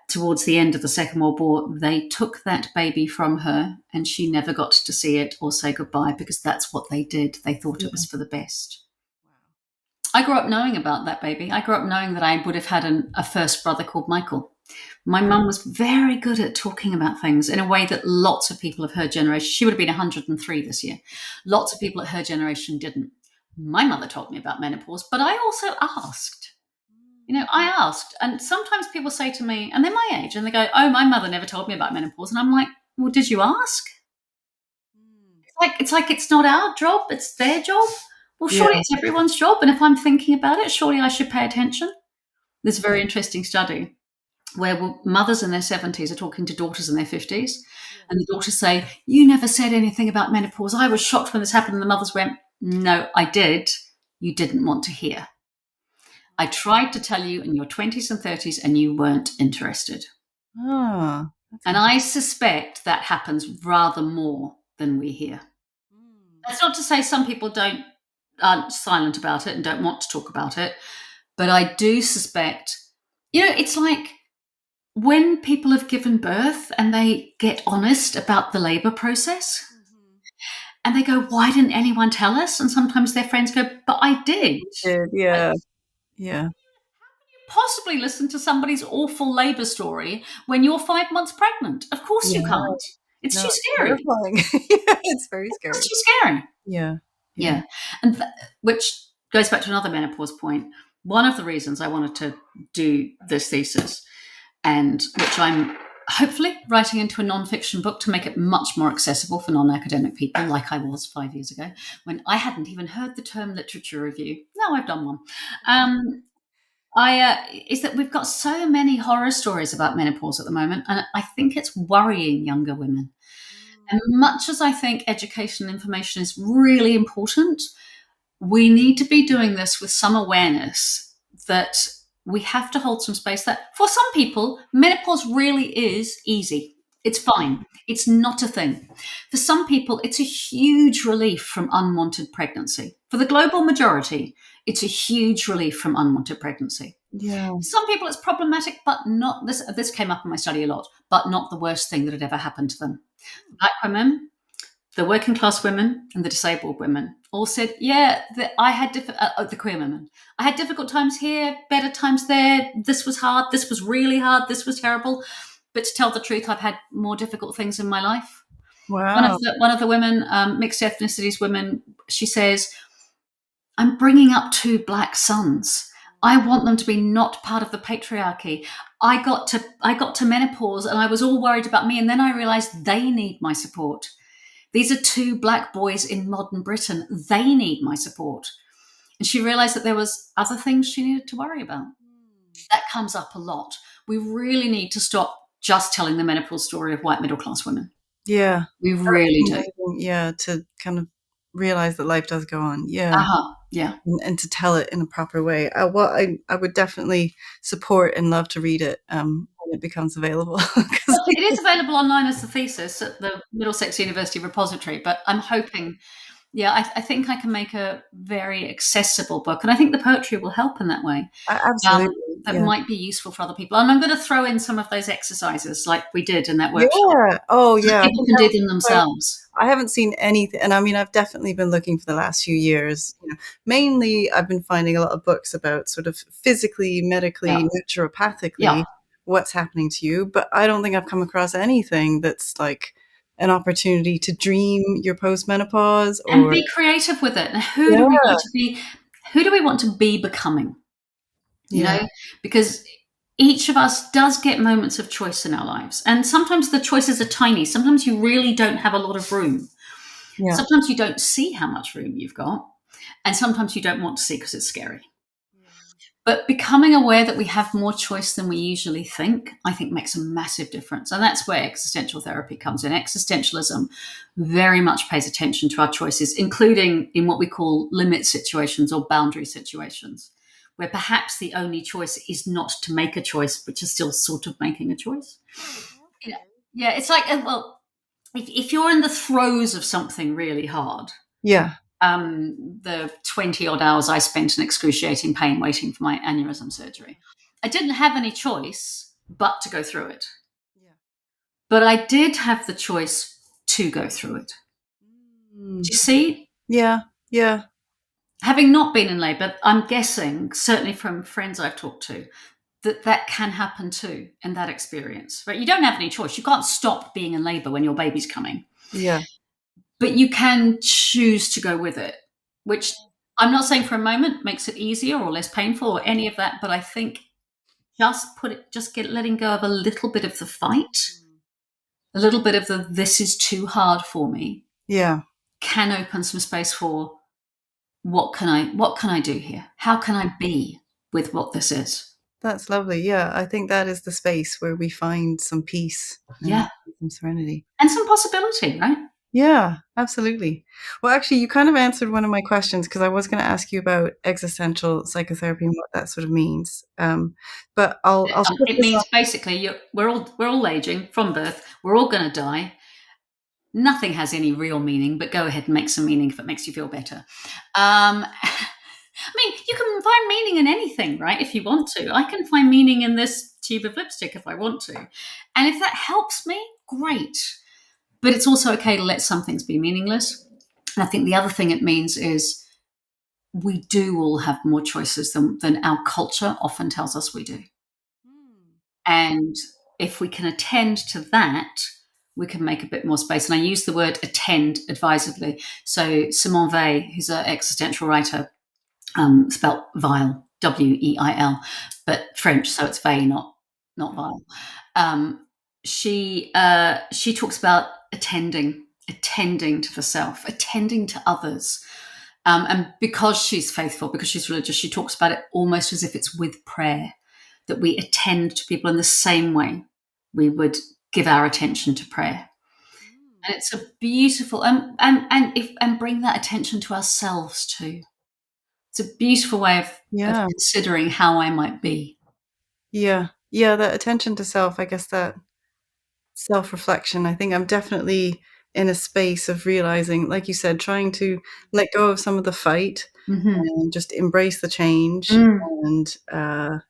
towards the end of the Second World War, they took that baby from her and she never got to see it or say goodbye, because that's what they did. They thought it Yeah. was for the best. I grew up knowing about that baby. I grew up knowing that I would have had a first brother called Michael. My mum was very good at talking about things in a way that lots of people of her generation, she would have been 103 this year. Lots of people at her generation didn't. My mother told me about menopause, but I also asked. I asked. And sometimes people say to me, and they're my age, and they go, "Oh, my mother never told me about menopause." And I'm like, "Well, did you ask?" It's like it's not our job, it's their job. Well, Yeah. surely it's everyone's job. And if I'm thinking about it, surely I should pay attention. There's a very interesting study where mothers in their 70s are talking to daughters in their 50s. And the daughters say, "You never said anything about menopause. I was shocked when this happened." And the mothers went, "No, I did. You didn't want to hear. I tried to tell you in your 20s and 30s and you weren't interested." Ah, that's And interesting. I suspect that happens rather more than we hear. That's not to say some people aren't silent about it and don't want to talk about it, but I do suspect, it's like when people have given birth and they get honest about the labor process and they go, "Why didn't anyone tell us?" And sometimes their friends go, "But I did." Did, Like, yeah. Yeah. possibly listen to somebody's awful labor story when you're 5 months pregnant? Of course you Yeah. can't. It's No, too it's scary. terrifying. Yeah, it's very It's scary. too scary. Yeah. Yeah. Yeah. And which goes back to another menopause point. One of the reasons I wanted to do this thesis, and which I'm hopefully writing into a non-fiction book to make it much more accessible for non-academic people, like I was 5 years ago, when I hadn't even heard the term literature review. Now I've done one. Is that we've got so many horror stories about menopause at the moment, and I think it's worrying younger women. And much as I think education and information is really important, we need to be doing this with some awareness that we have to hold some space. That for some people, menopause really is easy. It's fine. It's not a thing. For some people, it's a huge relief from unwanted pregnancy. For the global majority, it's a huge relief from unwanted pregnancy. Yeah. For some people, it's problematic, but not this. This came up in my study a lot, but not the worst thing that had ever happened to them. Black women, the working class women, and the disabled women all said, "Yeah, I had the queer women. I had difficult times here, better times there. This was hard. This was really hard. This was terrible. But to tell the truth, I've had more difficult things in my life." Wow. One of the women, mixed ethnicities women, she says, "I'm bringing up two black sons. I want them to be not part of the patriarchy. I got to menopause and I was all worried about me, and then I realized they need my support. These are two black boys in modern Britain. They need my support." And she realized that there was other things she needed to worry about. That comes up a lot. We really need to stop just telling the menopause story of white middle class women. Yeah. We really do. Amazing. Yeah, to kind of realize that life does go on. Yeah. Uh-huh. Yeah. And to tell it in a proper way. Well, I would definitely support and love to read it when it becomes available. 'Cause It is available online as a thesis at the Middlesex University repository, but I'm hoping, yeah, I think I can make a very accessible book, and I think the poetry will help in that way. Absolutely. That Yeah. might be useful for other people. And I'm going to throw in some of those exercises like we did in that workshop Yeah. Oh, so that yeah. I people think can that do would them be so. themselves. I haven't seen anything, and I mean, I've definitely been looking for the last few years. Mainly, I've been finding a lot of books about sort of physically, Yeah. medically, Yeah. naturopathically what's happening to you, but I don't think I've come across anything that's like an opportunity to dream your postmenopause And or be creative with it. And yeah, who do we want to be becoming? You yeah, know, because each of us does get moments of choice in our lives. And sometimes the choices are tiny. Sometimes you really don't have a lot of room. yeah. Sometimes you don't see how much room you've got. And sometimes you don't want to see because it's scary. But becoming aware that we have more choice than we usually think, I think makes a massive difference. And that's where existential therapy comes in. Existentialism very much pays attention to our choices, including in what we call limit situations or boundary situations, where perhaps the only choice is not to make a choice, but you're still sort of making a choice. Yeah, yeah, it's like, well, if you're in the throes of something really hard, Yeah, the 20 odd hours I spent in excruciating pain waiting for my aneurysm surgery. I didn't have any choice but to go through it. yeah. But I did have the choice to go through it. Mm. Do you see? Yeah, yeah, Having not been in labour, I'm guessing, certainly from friends I've talked to, that that can happen too in that experience. Right? You don't have any choice. You can't stop being in labour when your baby's coming. yeah. But you can choose to go with it, which I'm not saying for a moment makes it easier or less painful or any of that, but I think just get letting go of a little bit of the fight, a little bit of the this is too hard for me, Yeah, can open some space for what can I do here? How can I be with what this is? that's lovely. Yeah, I think that is the space where we find some peace and Yeah. some serenity. And some possibility, right? Yeah, absolutely. Well, actually, you kind of answered one of my questions because I was going to ask you about existential psychotherapy and what that sort of means. But I'll shift It this means up. basically we're all aging from birth. We're all going to die. Nothing has any real meaning, but go ahead and make some meaning if it makes you feel better. I mean, you can find meaning in anything, right? If you want to. I can find meaning in this tube of lipstick if I want to. And if that helps me, great. But it's also okay to let some things be meaningless. And I think the other thing it means is we do all have more choices than our culture often tells us we do. And if we can attend to that, we can make a bit more space. And I use the word attend advisedly. So Simone Weil, who's an existential writer, spelt Weil, Weil, but French, so it's Weil, not Weil. She talks about attending to the self, attending to others. And because she's faithful, because she's religious, she talks about it almost as if it's with prayer, that we attend to people in the same way we would give our attention to prayer. And it's a beautiful and bring that attention to ourselves too. It's a beautiful way of Yeah. considering how I might be. Yeah. Yeah, that attention to self, I guess that self-reflection, I think I'm definitely in a space of realizing, like you said, trying to let go of some of the fight Mm-hmm. and just embrace the change Mm, and,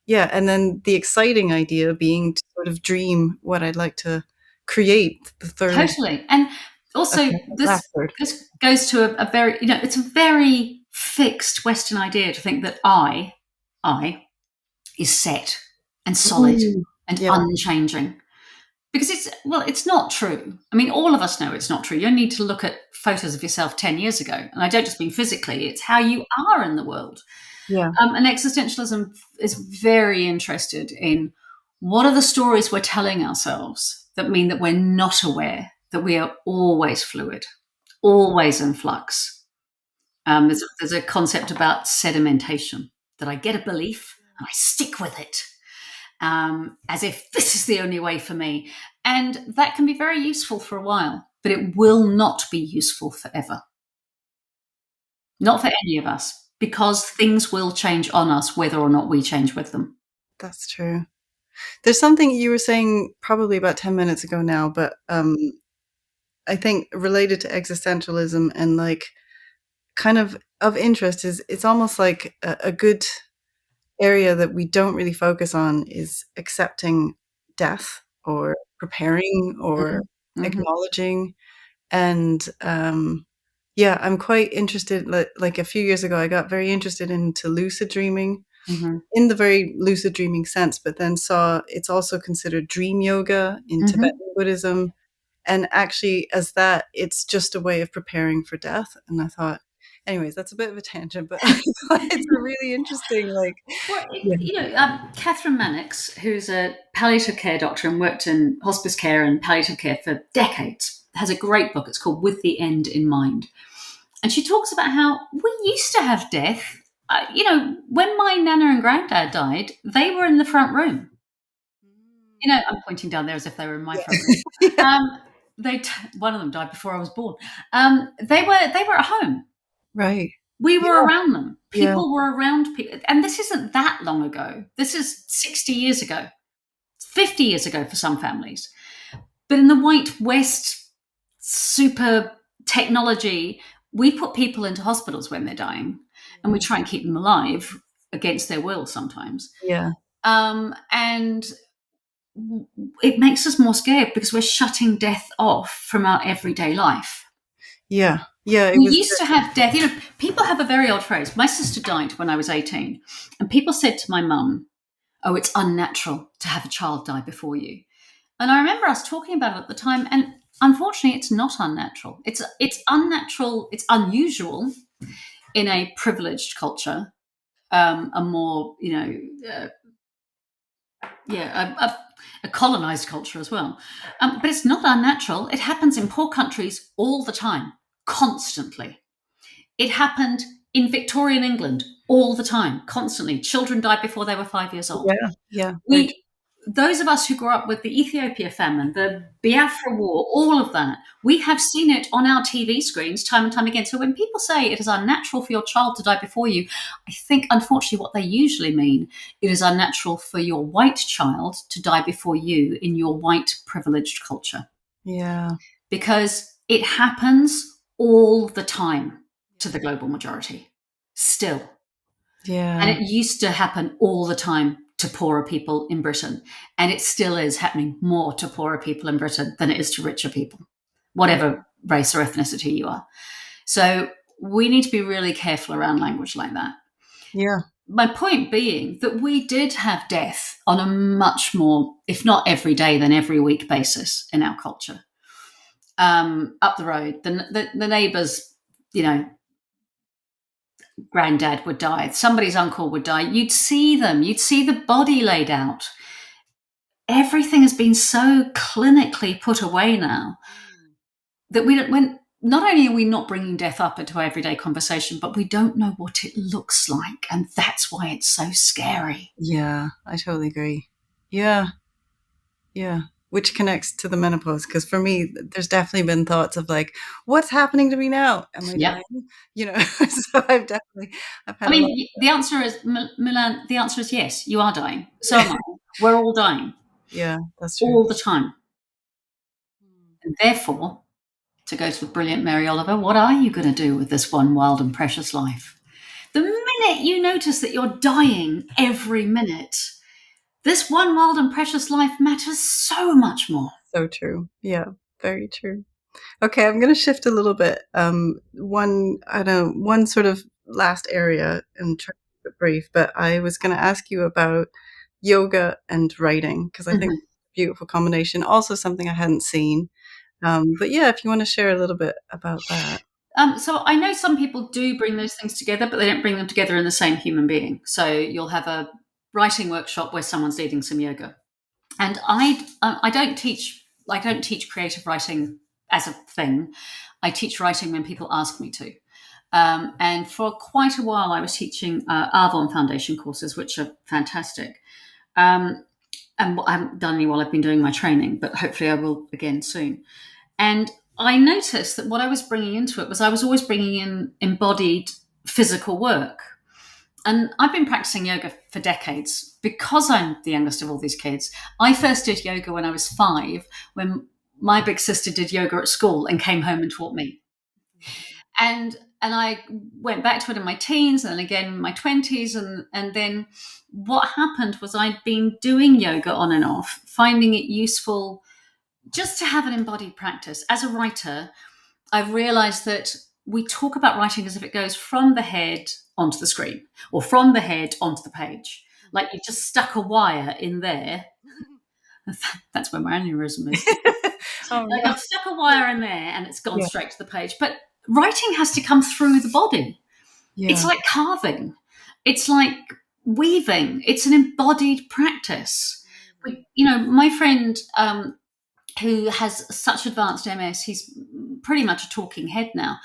yeah, and then the exciting idea being to sort of dream what I'd like to create, the 3rd totally. And also, last this 3rd. this goes to a very, it's a very fixed Western idea to think that I is set and solid Mm. and Yeah, unchanging. Because it's not true. I mean, all of us know it's not true. You only need to look at photos of yourself 10 years ago. And I don't just mean physically, it's how you are in the world. yeah, And existentialism is very interested in what are the stories we're telling ourselves that mean that we're not aware, that we are always fluid, always in flux. There's a concept about sedimentation, that I get a belief and I stick with it, as if this is the only way for me. And that can be very useful for a while, but it will not be useful forever. Not for any of us, because things will change on us whether or not we change with them. that's true. There's something you were saying probably about 10 minutes ago now, but, I think related to existentialism and, like, kind of interest is it's almost like a good area that we don't really focus on is accepting death or preparing or Mm-hmm. acknowledging. And yeah, I'm quite interested. Like a few years ago, I got very interested into lucid dreaming Mm-hmm. in the very lucid dreaming sense, but then saw it's also considered dream yoga in Mm-hmm. Tibetan Buddhism. And actually, as that, it's just a way of preparing for death. And I thought, anyways, that's a bit of a tangent, but I thought it's a really interesting, like, Well, yeah, Catherine Mannix, who's a palliative care doctor and worked in hospice care and palliative care for decades, has a great book. It's called With the End in Mind. And she talks about how we used to have death. When my nana and granddad died, they were in the front room. I'm pointing down there as if they were in my front room. yeah, yeah, Um, one of them died before I was born. They were at home. right, We were yeah, around them. yeah, People were around people. And this isn't that long ago. This is 60 years ago, 50 years ago for some families. But in the white West super technology, we put people into hospitals when they're dying and we try and keep them alive against their will sometimes. yeah, And it makes us more scared because we're shutting death off from our everyday life. yeah, yeah. It We was, used to have death. People have a very odd phrase. My sister died when I was 18, and people said to my mum, "Oh, it's unnatural to have a child die before you." And I remember us talking about it at the time, and unfortunately, it's not unnatural. It's unnatural. It's unusual in a privileged culture, a more a colonized culture as well. But it's not unnatural. It happens in poor countries all the time, constantly. It happened in Victorian England all the time, constantly. Children died before they were 5 years old. yeah, yeah, very true. We, those of us who grew up with the Ethiopia famine, the Biafra War, all of that, we have seen it on our TV screens time and time again. So when people say it is unnatural for your child to die before you, I think unfortunately what they usually mean, it is unnatural for your white child to die before you in your white privileged culture, Yeah, because it happens all the time to the global majority still. And yeah, it used to happen all the time to poorer people in Britain. And it still is happening more to poorer people in Britain than it is to richer people, yeah, whatever race or ethnicity you are. So we need to be really careful around language like that. yeah, My point being that we did have death on a much more, if not every day, then every week basis in our culture. Up the road, the neighbours, you know, granddad would die, somebody's uncle would die, you'd see them, you'd see the body laid out. Everything has been so clinically put away now that we don't, when not only are we not bringing death up into our everyday conversation, but we don't know what it looks like. And that's why it's so scary. yeah. I totally agree. Yeah, yeah. which connects to the menopause. Because for me, there's definitely been thoughts of like, what's happening to me now? Am I Yeah. dying? You know, so I've I had a lot. mean, the answer is, Milan, the answer is yes, you are dying. So am I. We're all dying Yeah, that's true. all the time. And therefore, to go to the brilliant Mary Oliver, what are you going to do with this one wild and precious life? The minute you notice that you're dying every minute, this one wild and precious life matters so much more. So true. Yeah, very true. Okay, I'm going to shift a little bit. I don't know, one sort of last area and try to keep it brief, but I was going to ask you about yoga and writing because I think Mhm. it's a beautiful combination. Also, something I hadn't seen. But yeah, if you want to share a little bit about that. So I know some people do bring those things together, but they don't bring them together in the same human being. So you'll have a writing workshop where someone's leading some yoga, and I don't teach creative writing as a thing. I teach writing when people ask me to. And for quite a while, I was teaching Avon Foundation courses, which are fantastic. Um, and I haven't done any while I've been doing my training, but hopefully I will again soon. And I noticed that what I was bringing into it was I was always bringing in embodied physical work. And I've been practicing yoga for decades because I'm the youngest of all these kids. I first did yoga when I was 5, when my big sister did yoga at school and came home and taught me. And I went back to it in my teens and then again in my 20s. And then what happened was I'd been doing yoga on and off, finding it useful just to have an embodied practice. As a writer, I've realized that we talk about writing as if it goes from the head onto the screen or from the head onto the page. Like you just stuck a wire in there. That's where my aneurysm is. Oh Like no. I've stuck a wire in there and it's gone Yeah. straight to the page. But writing has to come through the body. It's Yeah. like carving. It's like weaving. It's an embodied practice. My friend who has such advanced MS, he's pretty much a talking head now.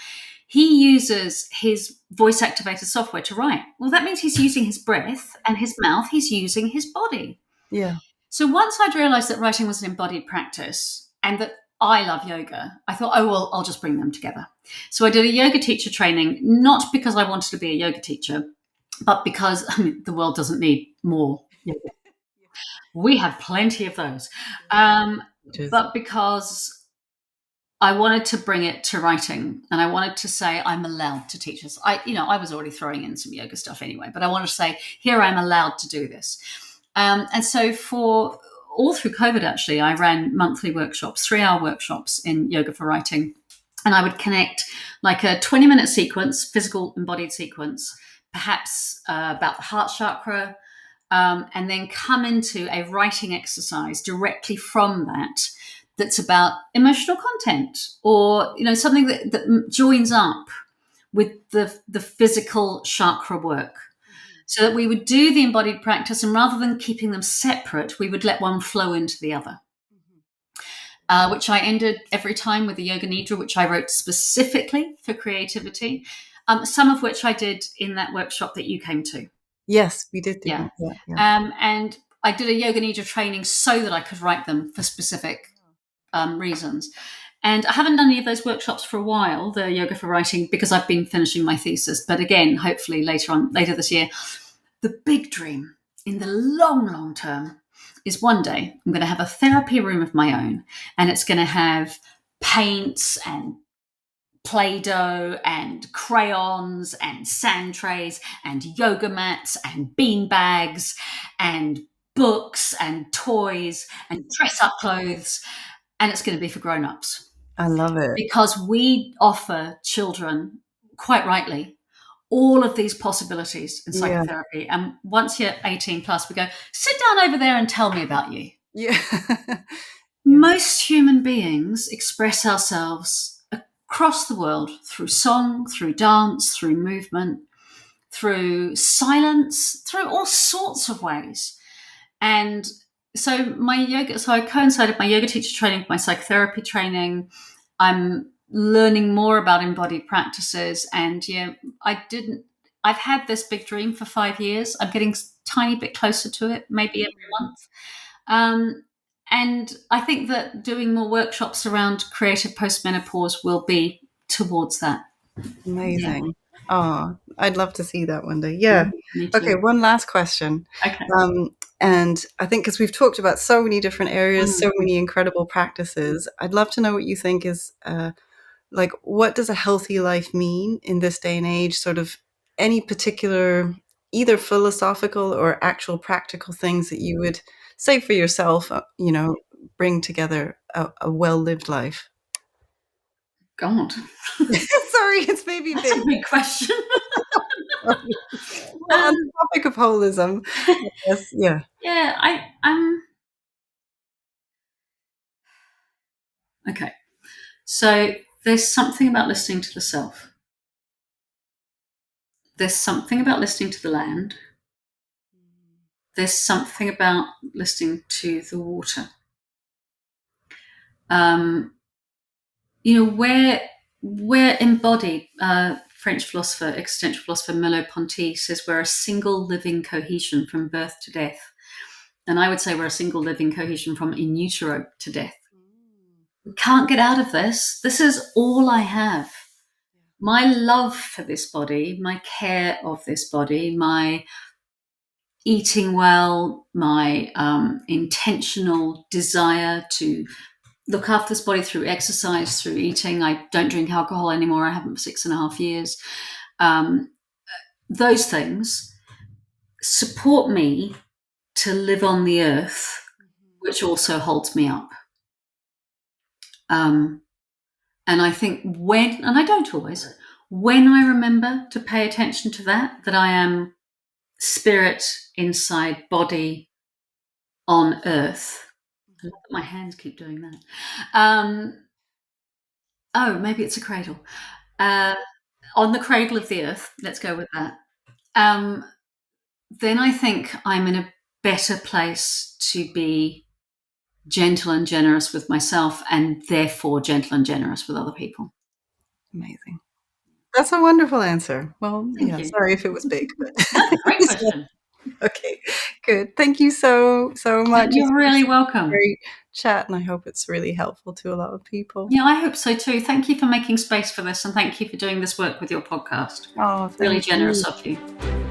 He uses his voice activated software to write. Well, that means he's using his breath and his mouth, he's using his body. Yeah. So once I'd realized that writing was an embodied practice and that I love yoga, I thought, oh, well, I'll just bring them together. So I did a yoga teacher training, not because I wanted to be a yoga teacher, but because the world doesn't need more yoga. We have plenty of those. Um, Which is but because I wanted to bring it to writing and I wanted to say I'm allowed to teach this. I was already throwing in some yoga stuff anyway, but I wanted to say, here I'm allowed to do this. And so for all through COVID, actually, I ran monthly workshops, 3-hour workshops in yoga for writing. And I would connect like a 20-minute sequence, physical embodied sequence, perhaps about the heart chakra, and then come into a writing exercise directly from that that's about emotional content or something that joins up with the physical chakra work, so that we would do the embodied practice, and rather than keeping them separate, we would let one flow into the other. Which I ended every time with a yoga nidra, which I wrote specifically for creativity, some of which I did in that workshop that you came to. yes, we did do Yeah. that. Yeah. Yeah. And I did a yoga nidra training so that I could write them for specific reasons. And I haven't done any of those workshops for a while, the yoga for writing, because I've been finishing my thesis. But again, hopefully later this year, the big dream in the long, long term is one day I'm going to have a therapy room of my own, and it's going to have paints and Play-Doh and crayons and sand trays and yoga mats and bean bags and books and toys and dress up clothes. And it's going to be for grown-ups I love it. because we offer children, quite rightly, all of these possibilities in Yeah. psychotherapy. And once you're 18 plus, we go, sit down over there and tell me about you. Yeah. Yeah. Most human beings express ourselves across the world through song, through dance, through movement, through silence, through all sorts of ways. And so I coincided my yoga teacher training with my psychotherapy training. I'm learning more about embodied practices. And I've had this big dream for 5 years. I'm getting a tiny bit closer to it, maybe every month. And I think that doing more workshops around creative postmenopause will be towards that. Yeah. Amazing. Oh, I'd love to see that one day. Yeah. Me Okay, too. one last question. Okay. And I think because we've talked about so many different areas, Mm. so many incredible practices, I'd love to know what you think is like, what does a healthy life mean in this day and age? Sort of any particular, either philosophical or actual practical things that you would say for yourself, bring together a well lived life. God, Sorry, it's maybe that's big. a big question. Sorry. Well, on um, the topic of holism, yes, yeah. yeah, okay. So there's something about listening to the self. There's something about listening to the land. There's something about listening to the water. Um, where embodied, French philosopher, existential philosopher Merleau-Ponty says we're a single living cohesion from birth to death. And I would say we're a single living cohesion from in utero to death. We can't get out of this. This is all I have. My love for this body, my care of this body, my eating well, my intentional desire to look after this body through exercise, through eating. I don't drink alcohol anymore. I haven't for 6.5 years. Um, those things support me to live on the earth, which also holds me up. Um, and I think and I don't always, when I remember to pay attention to that I am spirit inside body on earth. I love that my hands keep doing that. Oh, maybe it's a cradle. Uh, on the cradle of the earth, let's go with that. Um, then I think I'm in a better place to be gentle and generous with myself and therefore gentle and generous with other people. Amazing. That's a wonderful answer. Well, Thank yeah, you. sorry if it was big, but That's a great question. okay, good. Thank you so much. It's You're been really such a welcome. great chat, and I hope it's really helpful to a lot of people. Yeah, I hope so too. Thank you for making space for this and thank you for doing this work with your podcast. Oh, Really thank generous you. of you.